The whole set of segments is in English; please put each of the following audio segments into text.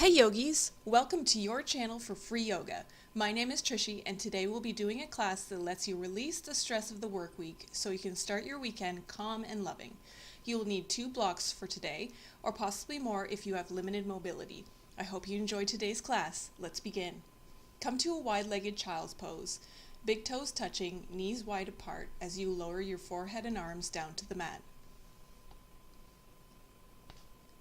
Hey yogis, welcome to your channel for free yoga. My name is Trishy and today we'll be doing a class that lets you release the stress of the work week so you can start your weekend calm and loving. You will need 2 blocks for today, or possibly more if you have limited mobility. I hope you enjoyed today's class. Let's begin. Come to a wide-legged child's pose, big toes touching, knees wide apart as you lower your forehead and arms down to the mat.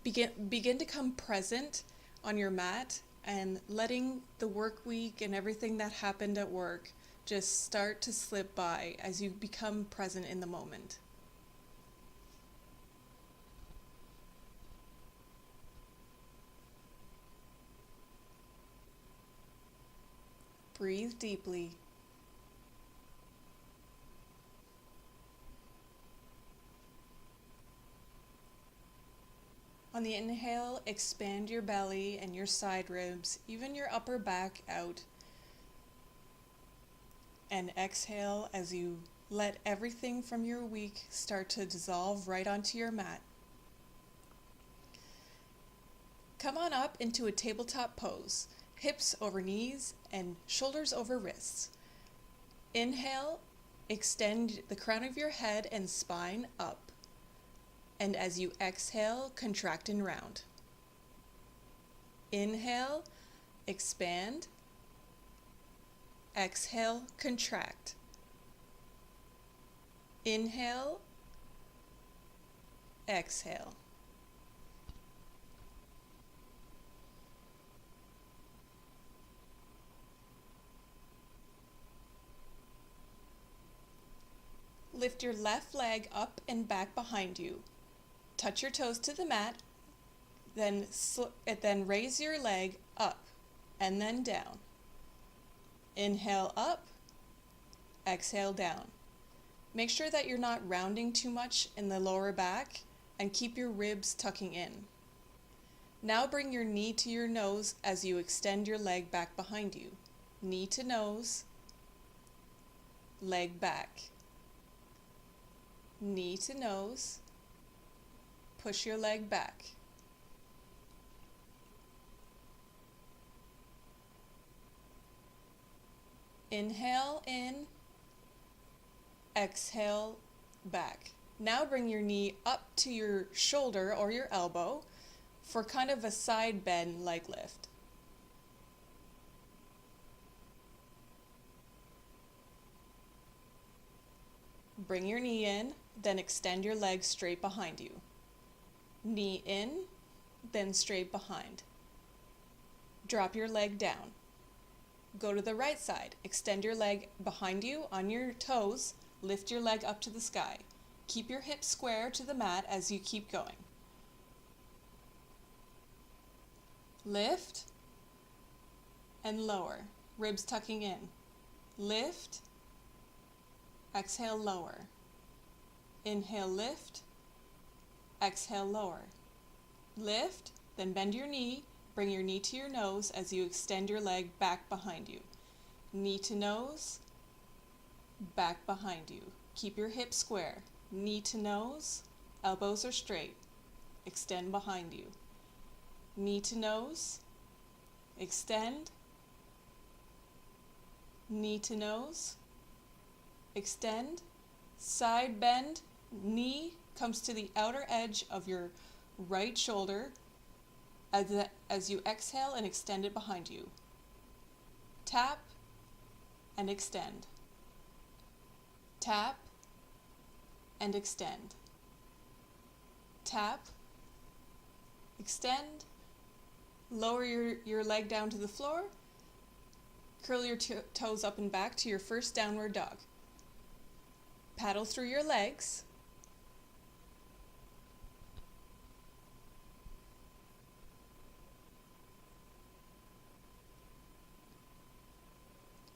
Begin to come present on your mat and letting the work week and everything that happened at work just start to slip by as you become present in the moment. Breathe deeply. On the inhale, expand your belly and your side ribs, even your upper back out. And exhale as you let everything from your week start to dissolve right onto your mat. Come on up into a tabletop pose, hips over knees and shoulders over wrists. Inhale, extend the crown of your head and spine up. And as you exhale, contract and round. Inhale, expand. Exhale, contract. Inhale, exhale. Lift your left leg up and back behind you. Touch your toes to the mat, then raise your leg up and then down. Inhale up, exhale down. Make sure that you're not rounding too much in the lower back and keep your ribs tucking in. Now bring your knee to your nose as you extend your leg back behind you. Knee to nose, leg back. Knee to nose. Push your leg back. Inhale in, exhale back. Now bring your knee up to your shoulder or your elbow for kind of a side bend leg lift. Bring your knee in, then extend your leg straight behind you. Knee in, then straight behind. Drop your leg down. Go to the right side. Extend your leg behind you on your toes. Lift your leg up to the sky. Keep your hips square to the mat as you keep going. Lift and lower. Ribs tucking in. Lift. Exhale, lower. Inhale, lift. Exhale, lower. Lift, then bend your knee. Bring your knee to your nose as you extend your leg back behind you. Knee to nose, back behind you. Keep your hips square. Knee to nose, elbows are straight. Extend behind you. Knee to nose, extend. Knee to nose, extend. Side bend, knee comes to the outer edge of your right shoulder as you exhale and extend it behind you. Tap and extend. Tap and extend. Tap, extend. Lower your leg down to the floor. Curl your toes up and back to your first downward dog. Paddle through your legs.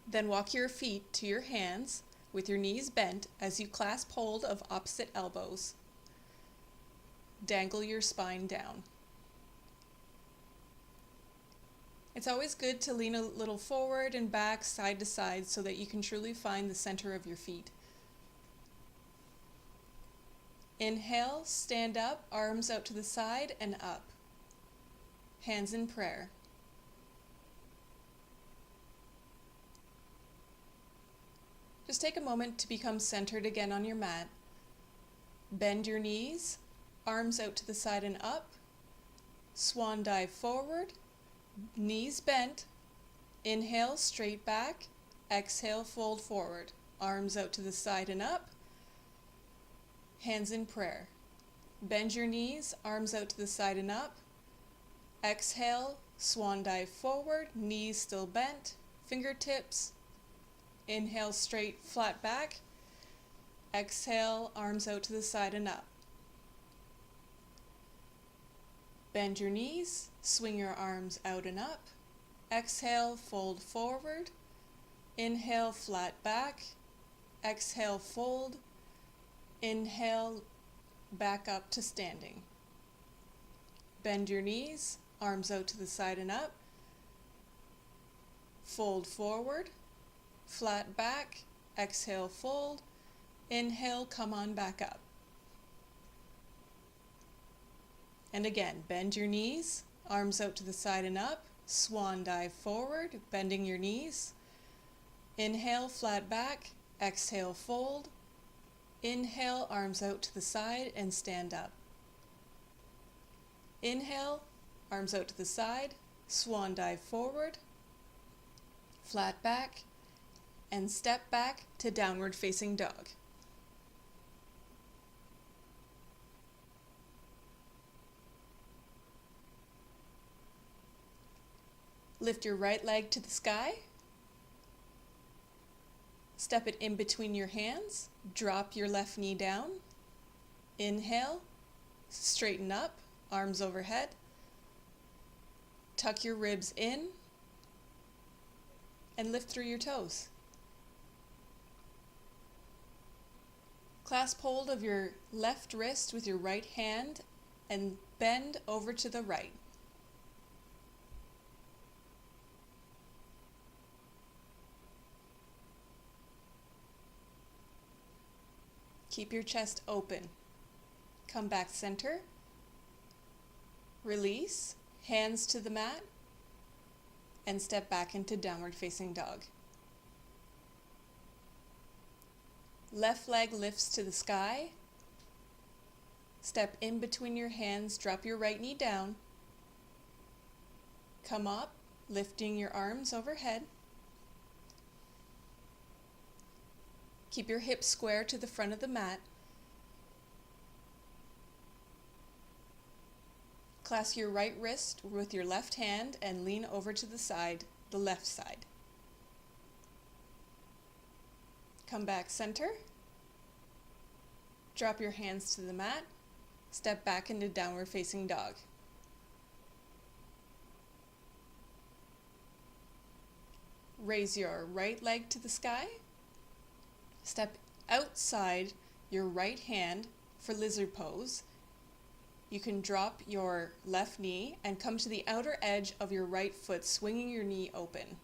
Then walk your feet to your hands with your knees bent as you clasp hold of opposite elbows. Dangle your spine down. It's always good to lean a little forward and back, side to side, so that you can truly find the center of your feet. Inhale, stand up, arms out to the side and up. Hands in prayer. Just take a moment to become centered again on your mat. Bend your knees, arms out to the side and up. Swan dive forward, knees bent. Inhale, straight back. Exhale, fold forward. Arms out to the side and up. Hands in prayer. Bend your knees, arms out to the side and up. Exhale, swan dive forward, knees still bent, fingertips. Inhale, straight, flat back. Exhale, arms out to the side and up. Bend your knees, swing your arms out and up. Exhale, fold forward. Inhale, flat back. Exhale, fold. Inhale, back up to standing. Bend your knees, arms out to the side and up. Fold forward, flat back. Exhale, fold. Inhale, come on back up. And again, bend your knees, arms out to the side and up. Swan dive forward, bending your knees. Inhale, flat back. Exhale, fold. Inhale, arms out to the side and stand up. Inhale, arms out to the side, swan dive forward, flat back, and step back to downward facing dog. Lift your right leg to the sky. Step it in between your hands. Drop your left knee down. Inhale, straighten up, arms overhead. Tuck your ribs in and lift through your toes. Clasp hold of your left wrist with your right hand and bend over to the right. Keep your chest open. Come back center. Release, hands to the mat, and step back into downward facing dog. Left leg lifts to the sky. Step in between your hands, drop your right knee down. Come up, lifting your arms overhead. Keep your hips square to the front of the mat. Clasp your right wrist with your left hand and lean over to the side, the left side. Come back center. Drop your hands to the mat. Step back into downward facing dog. Raise your right leg to the sky. Step outside your right hand for lizard pose. You can drop your left knee and come to the outer edge of your right foot, swinging your knee open.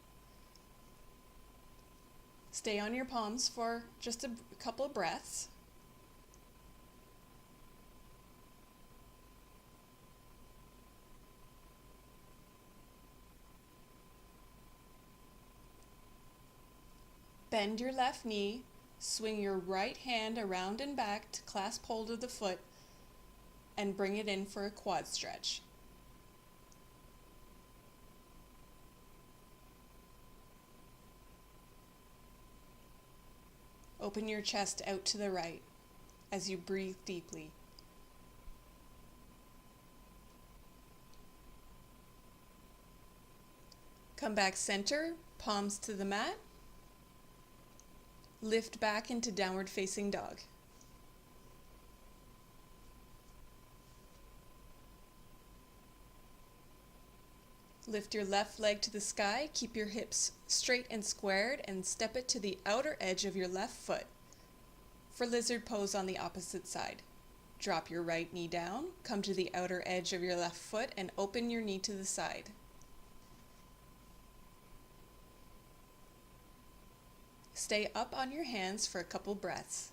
Stay on your palms for just a couple of breaths. Bend your left knee. Swing your right hand around and back to clasp hold of the foot and bring it in for a quad stretch. Open your chest out to the right as you breathe deeply. Come back center, palms to the mat. Lift back into downward facing dog. Lift your left leg to the sky, keep your hips straight and squared, and step it to the outer edge of your left foot for lizard pose on the opposite side. Drop your right knee down, come to the outer edge of your left foot, and open your knee to the side. Stay up on your hands for a couple breaths.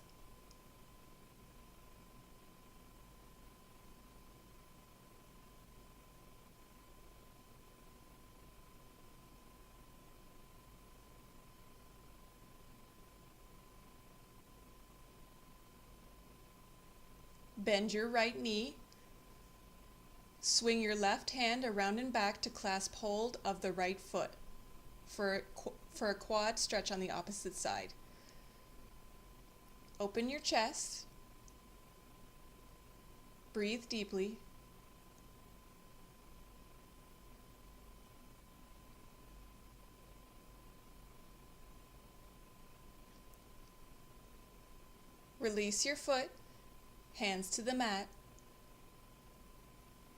Bend your right knee. Swing your left hand around and back to clasp hold of the right foot for a quad stretch on the opposite side. Open your chest. Breathe deeply. Release your foot, hands to the mat,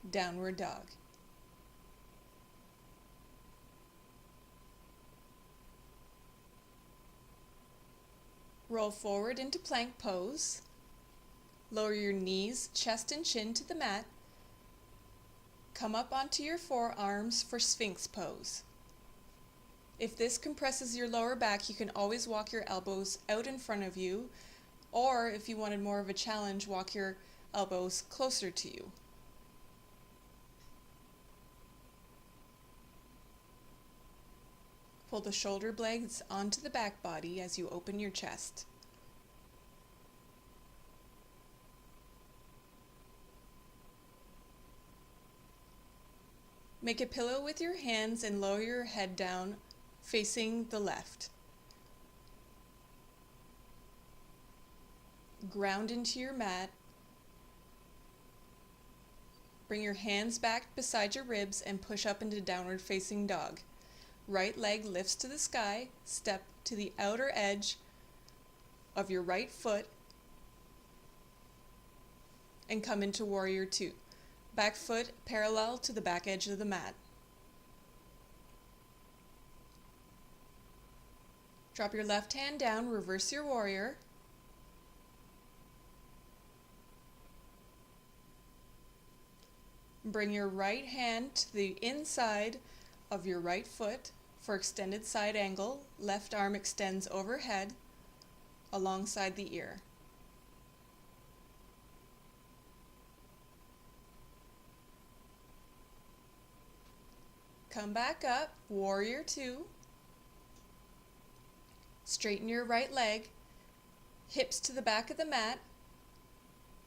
downward dog. Roll forward into plank pose. Lower your knees, chest and chin to the mat. Come up onto your forearms for Sphinx pose. If this compresses your lower back, you can always walk your elbows out in front of you, or if you wanted more of a challenge, walk your elbows closer to you. Pull the shoulder blades onto the back body as you open your chest. Make a pillow with your hands and lower your head down, facing the left. Ground into your mat. Bring your hands back beside your ribs and push up into downward facing dog. Right leg lifts to the sky, step to the outer edge of your right foot and come into warrior two. Back foot parallel to the back edge of the mat. Drop your left hand down, reverse your warrior. Bring your right hand to the inside of your right foot for extended side angle. Left arm extends overhead alongside the ear. Come back up, warrior two. Straighten your right leg, hips to the back of the mat.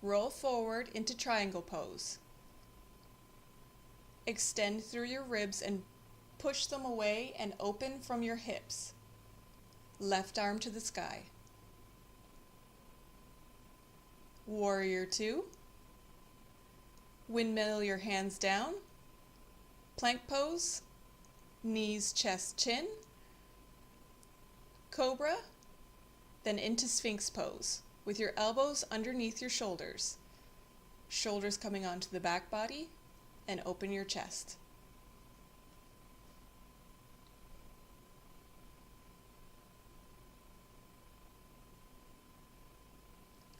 Roll forward into triangle pose. Extend through your ribs and push them away and open from your hips. Left arm to the sky. Warrior two. Windmill your hands down. Plank pose. Knees, chest, chin. Cobra. Then into Sphinx pose with your elbows underneath your shoulders. Shoulders coming onto the back body, and open your chest.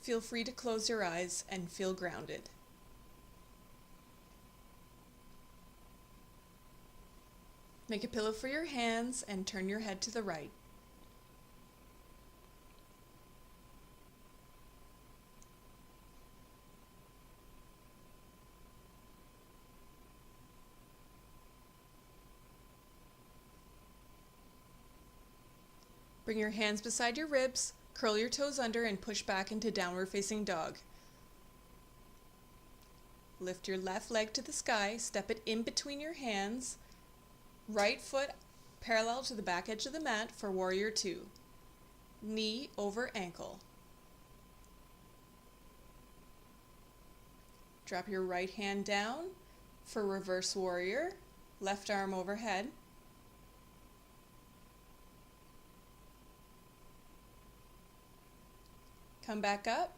Feel free to close your eyes and feel grounded. Make a pillow for your hands and turn your head to the right. Bring your hands beside your ribs, curl your toes under and push back into downward facing dog. Lift your left leg to the sky, step it in between your hands, right foot parallel to the back edge of the mat for warrior two. Knee over ankle. Drop your right hand down for reverse warrior, left arm overhead. Come back up,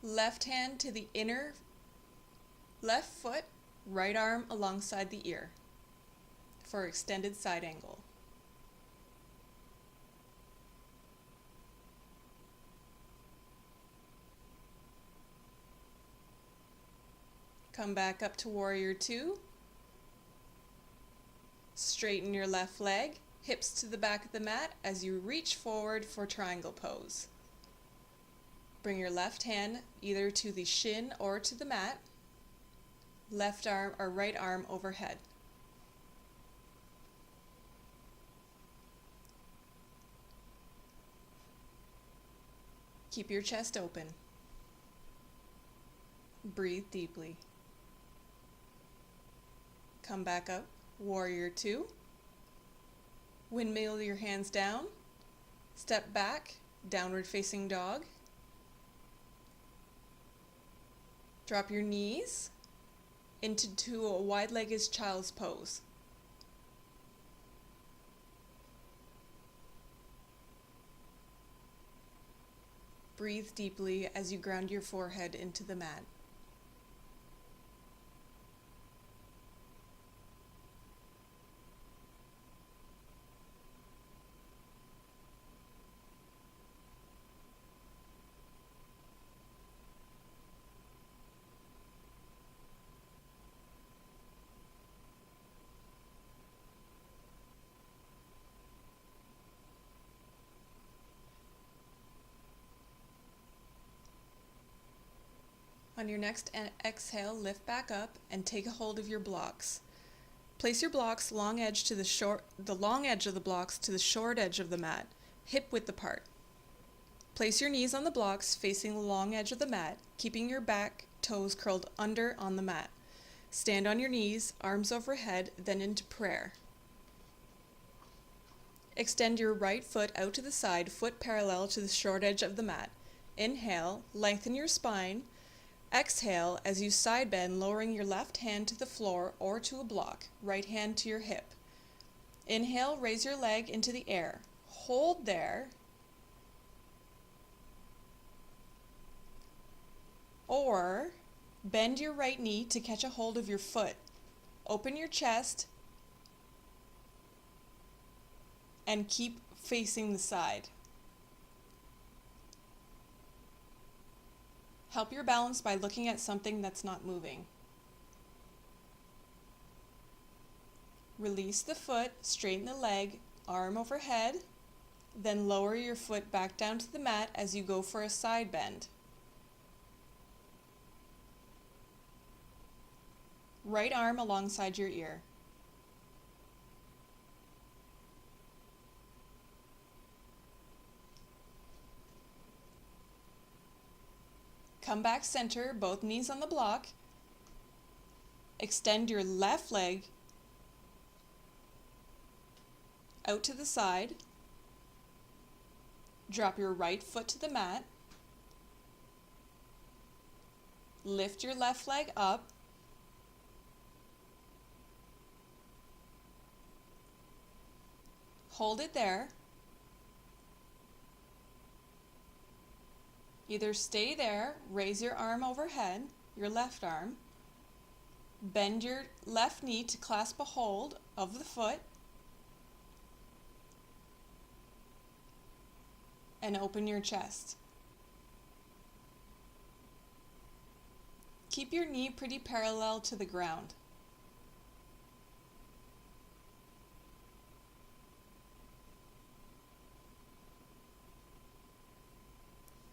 left hand to the inner left foot, right arm alongside the ear for extended side angle. Come back up to warrior two. Straighten your left leg, hips to the back of the mat as you reach forward for triangle pose. Bring your left hand either to the shin or to the mat. Left arm or right arm overhead. Keep your chest open. Breathe deeply. Come back up, warrior two. Windmill your hands down. Step back, downward facing dog. Drop your knees into a wide-legged child's pose. Breathe deeply as you ground your forehead into the mat. On your next exhale, lift back up and take a hold of your blocks. Place your blocks the long edge of the blocks to the short edge of the mat, hip width apart. Place your knees on the blocks facing the long edge of the mat, keeping your back toes curled under on the mat. Stand on your knees, arms overhead, then into prayer. Extend your right foot out to the side, foot parallel to the short edge of the mat. Inhale, lengthen your spine. Exhale as you side bend, lowering your left hand to the floor or to a block, right hand to your hip. Inhale, raise your leg into the air. Hold there. Or bend your right knee to catch a hold of your foot. Open your chest and keep facing the side. Help your balance by looking at something that's not moving. Release the foot, straighten the leg, arm overhead, then lower your foot back down to the mat as you go for a side bend. Right arm alongside your ear. Come back center, both knees on the block. Extend your left leg out to the side. Drop your right foot to the mat. Lift your left leg up. Hold it there. Either stay there, raise your arm overhead, your left arm, bend your left knee to clasp a hold of the foot, and open your chest. Keep your knee pretty parallel to the ground.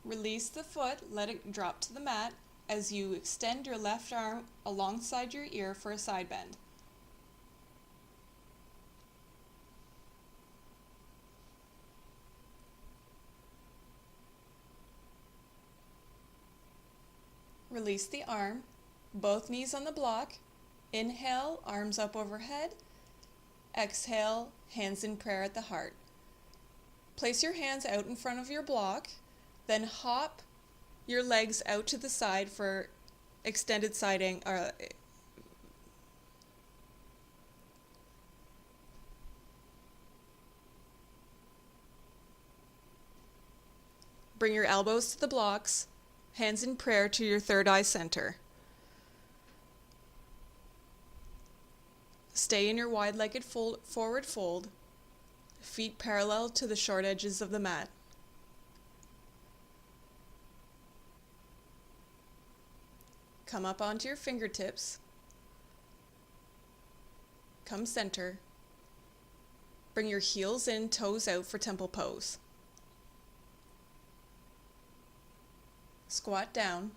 Release the foot, let it drop to the mat as you extend your left arm alongside your ear for a side bend. Release the arm, both knees on the block. Inhale, arms up overhead. Exhale, hands in prayer at the heart. Place your hands out in front of your block. Then hop your legs out to the side for extended side angle. Bring your elbows to the blocks, hands in prayer to your third eye center. Stay in your wide-legged forward fold, feet parallel to the short edges of the mat. Come up onto your fingertips. Come center. Bring your heels in, toes out for temple pose. Squat down.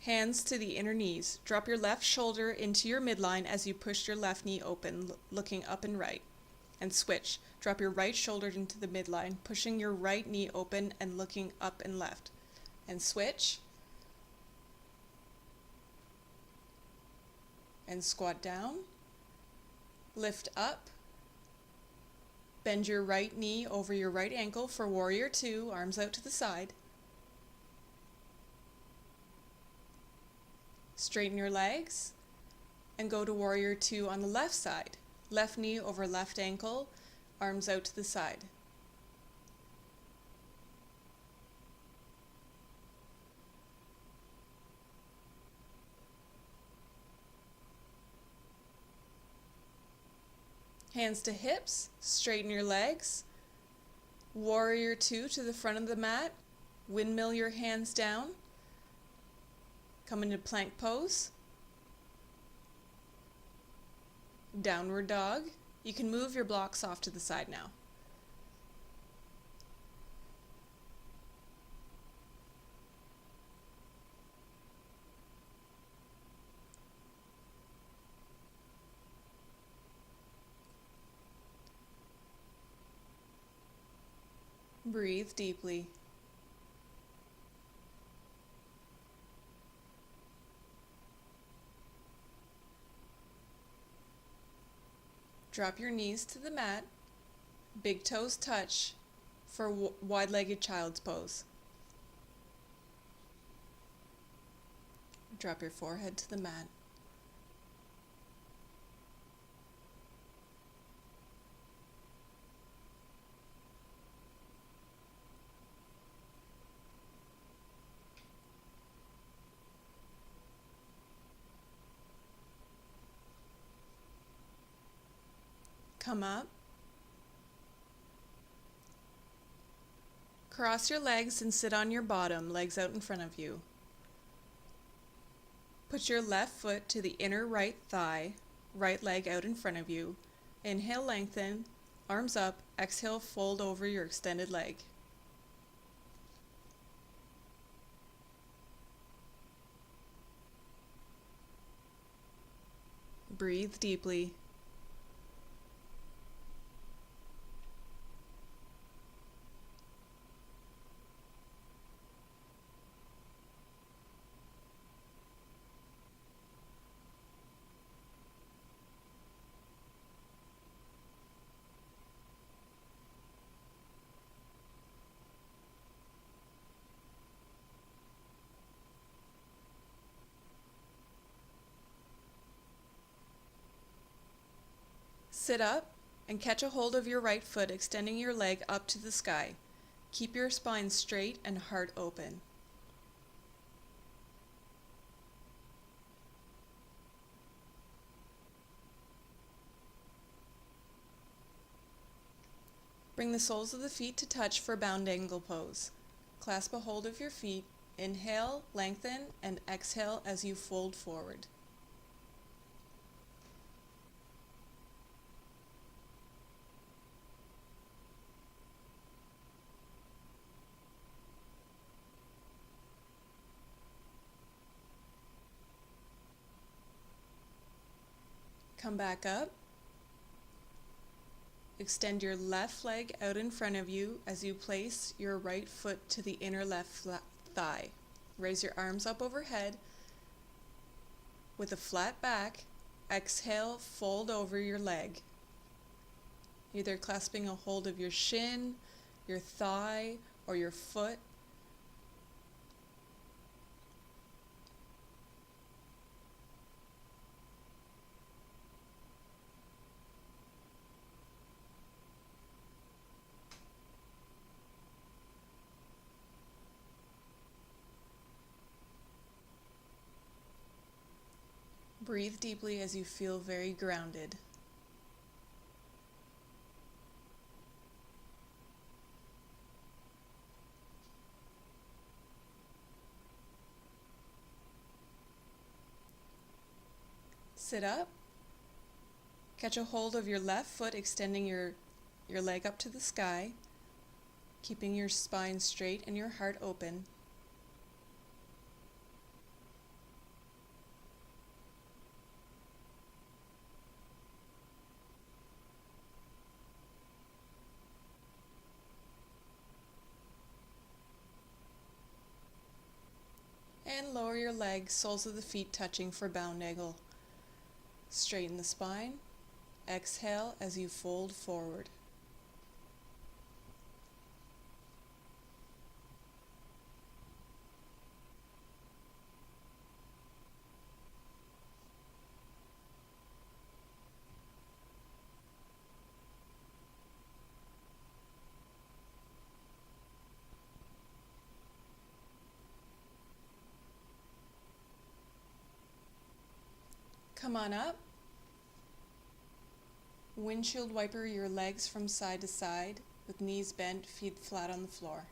Hands to the inner knees. Drop your left shoulder into your midline as you push your left knee open, looking up and right. And switch. Drop your right shoulder into the midline, pushing your right knee open and looking up and left. and switch. And squat down. Lift up. Bend your right knee over your right ankle for warrior two, arms out to the side. Straighten your legs and go to warrior two on the left side. Left knee over left ankle, arms out to the side. Hands to hips, straighten your legs. Warrior two to the front of the mat, windmill your hands down. Come into plank pose. Downward dog. You can move your blocks off to the side now. Breathe deeply. Drop your knees to the mat, big toes touch for wide-legged child's pose. Drop your forehead to the mat. Come up. Cross your legs and sit on your bottom, legs out in front of you. Put your left foot to the inner right thigh, right leg out in front of you. Inhale, lengthen, arms up. Exhale, fold over your extended leg. Breathe deeply. Sit up and catch a hold of your right foot, extending your leg up to the sky. Keep your spine straight and heart open. Bring the soles of the feet to touch for bound angle pose. Clasp a hold of your feet. Inhale, lengthen, and exhale as you fold forward. Come back up. Extend your left leg out in front of you as you place your right foot to the inner left thigh. Raise your arms up overhead with a flat back. Exhale, fold over your leg. Either clasping a hold of your shin, your thigh, or your foot. Breathe deeply as you feel very grounded. Sit up. Catch a hold of your left foot, extending your leg up to the sky, keeping your spine straight and your heart open. lower your legs, soles of the feet touching for bow niggle. Straighten the spine. Exhale as you fold forward. Come on up. Windshield wiper your legs from side to side with knees bent, feet flat on the floor.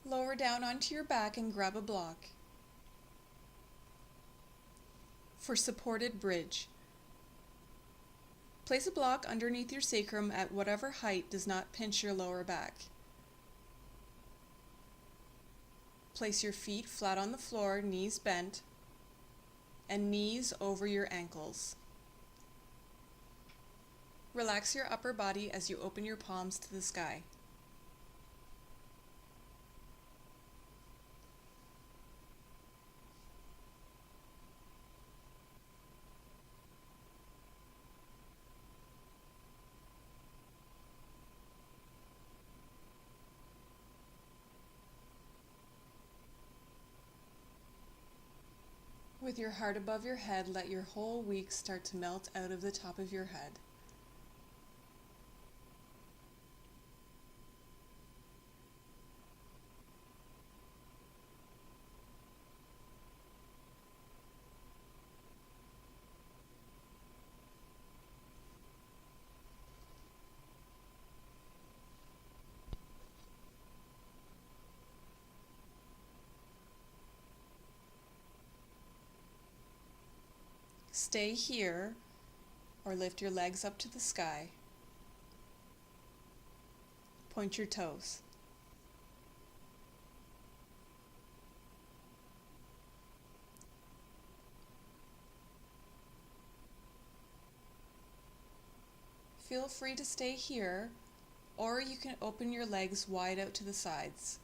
Lower down onto your back and grab a block. For supported bridge, place a block underneath your sacrum at whatever height does not pinch your lower back. Place your feet flat on the floor, knees bent, and knees over your ankles. Relax your upper body as you open your palms to the sky. With your heart above your head, let your whole week start to melt out of the top of your head. Stay here or lift your legs up to the sky. Point your toes. Feel free to stay here, or you can open your legs wide out to the sides.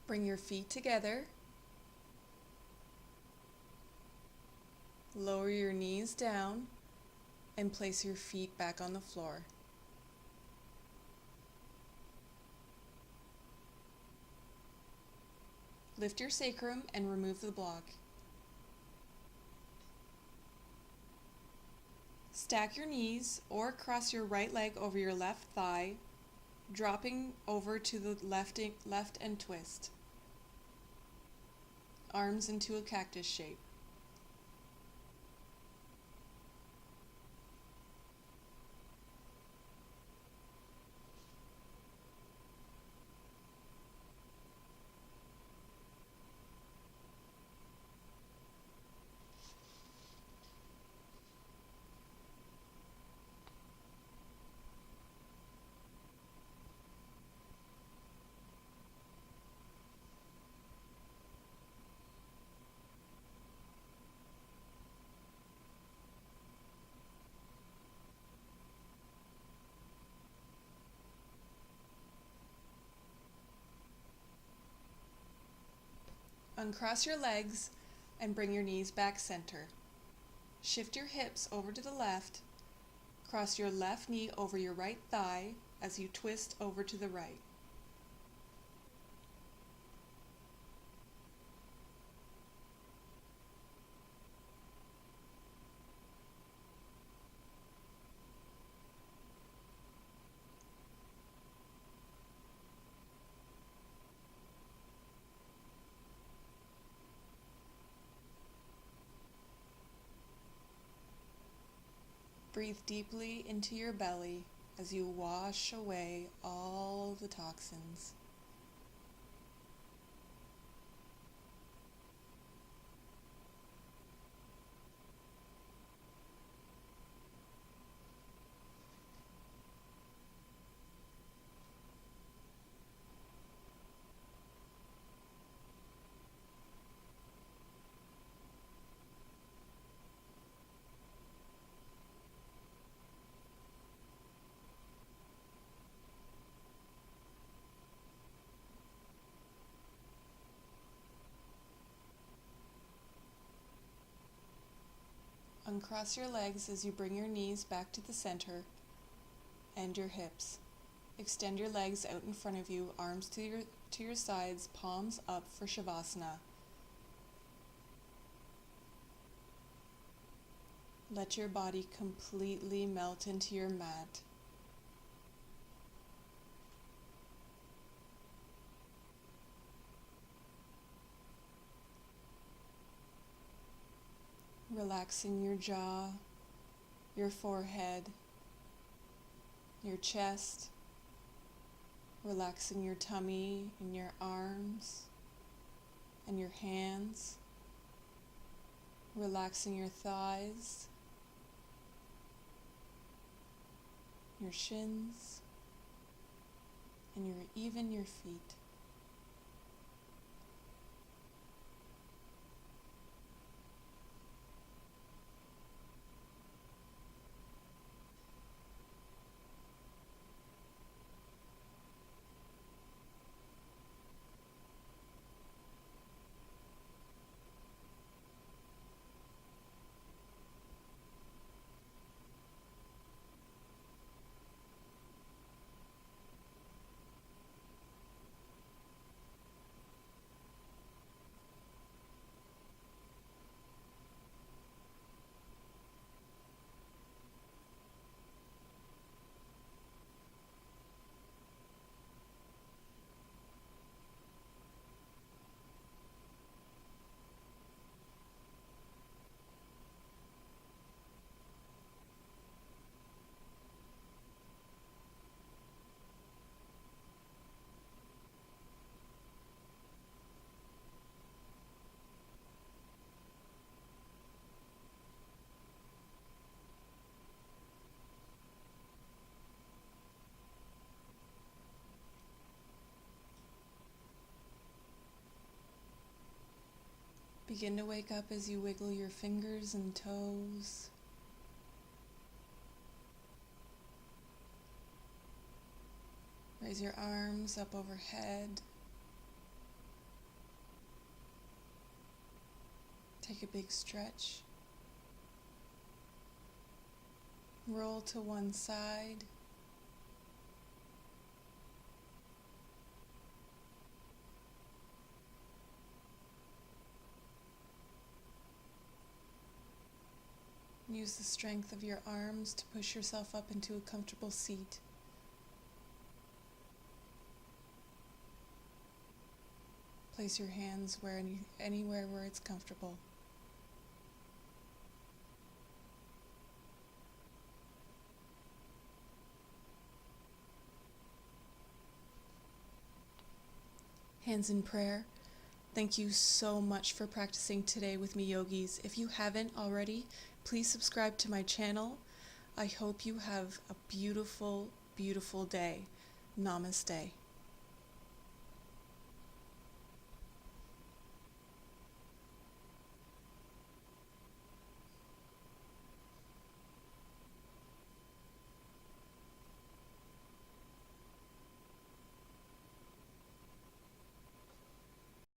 Bring your feet together. Lower your knees down and place your feet back on the floor. Lift your sacrum and remove the block. Stack your knees or cross your right leg over your left thigh, dropping over to the left and twist. Arms into a cactus shape. Uncross your legs and bring your knees back center. Shift your hips over to the left. Cross your left knee over your right thigh as you twist over to the right. Breathe deeply into your belly as you wash away all the toxins. Uncross your legs as you bring your knees back to the center and your hips. Extend your legs out in front of you, arms to your sides, palms up for Shavasana. Let your body completely melt into your mat. Relaxing your jaw, your forehead, your chest, relaxing your tummy and your arms and your hands, relaxing your thighs, your shins, and even your feet. Begin to wake up as you wiggle your fingers and toes. Raise your arms up overhead. Take a big stretch. Roll to one side. Use the strength of your arms to push yourself up into a comfortable seat. Place your hands anywhere where it's comfortable. Hands in prayer. Thank you so much for practicing today with me, yogis. If you haven't already, please subscribe to my channel. I hope you have a beautiful, beautiful day. Namaste.